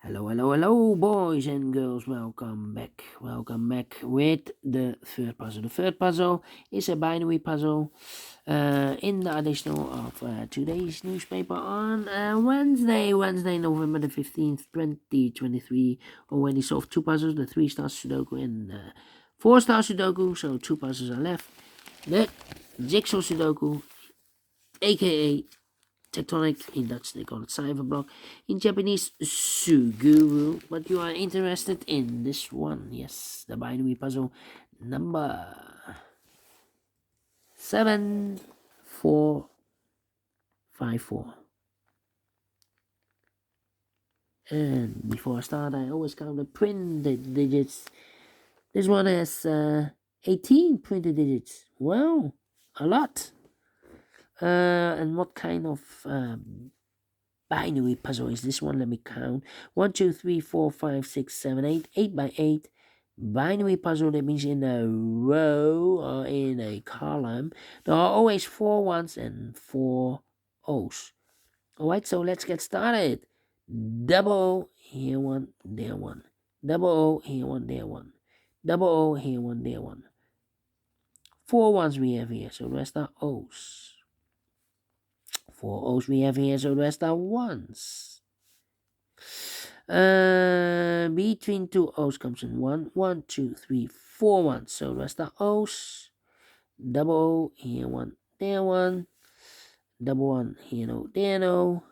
Hello, boys and girls. Welcome back. With the third puzzle. The third puzzle is a binary puzzle in the additional of today's newspaper on Wednesday, November the 15th, 2023. Already solved two puzzles, the 3-star Sudoku and the 4-star Sudoku. So two puzzles are left. The Jigsaw Sudoku, aka tectonic, in Dutch they call it cyberblock, in Japanese suguru, but you are interested in this one. Yes, the binary puzzle number 7454. And before I start, I always count the printed digits. This one has 18 printed digits. Wow, a lot. And what kind of binary puzzle is this one? Let me count. 1, 2, 3, 4, 5, 6, 7, 8. 8 by 8. Binary puzzle, that means in a row or in a column. There are always 4 ones and 4 O's. Alright, so let's get started. Double O, here one, there one. Double O, here one, there one. Double O, here one, there one. 4 ones we have here, so the rest are O's. 4 O's we have here, so the rest are ones. Between 2 O's comes in 1. 1, 2, 3, 4 ones, so the rest are O's. Double O, here one, there one. Double one, here no, there no.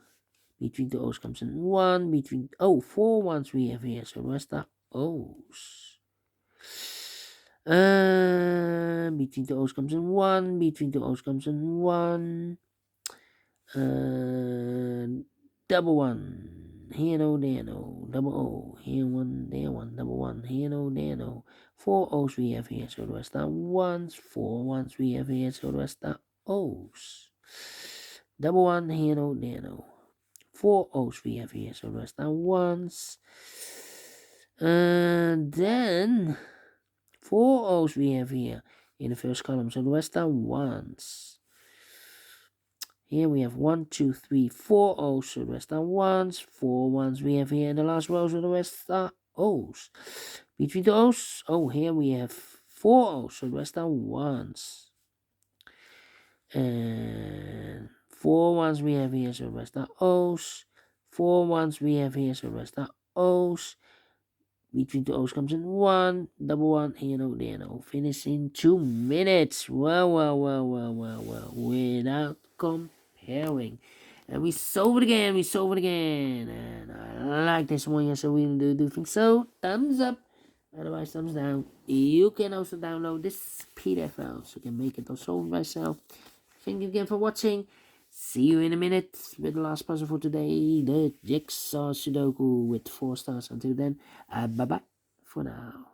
Between 2 O's comes in 1. 4 ones we have here, so the rest are O's. Between 2 O's comes in 1. Between 2 O's comes in 1. Double one, here no, there no. Double O, here one, there one. Double one, here no, there no. 4 O's we have here, so the rest are ones. 4 ones we have here, so the rest are O's. Double one, here no, there no. 4 O's we have here, so the rest are ones. And then 4 O's we have here in the first column, so the rest are ones. Here we have 1, 2, 3, 4 O's, so the rest are ones. 4 ones we have here in the last row, so the rest are O's. Between the O's, here we have 4 O's, so the rest are ones. And 4 ones we have here, so the rest are O's. 4 ones we have here, so the rest are O's. Between the O's comes in 1. Double one, here no, there no. Finish in 2 minutes. Well. Without comparing. And we solve it again. And I like this one. Yes, I really do think so. Thumbs up. Otherwise, thumbs down. You can also download this PDF file, so you can make it or solve it myself. Thank you again for watching. See you in a minute with the last puzzle for today, the Jigsaw Sudoku with 4 stars. Until then, bye-bye for now.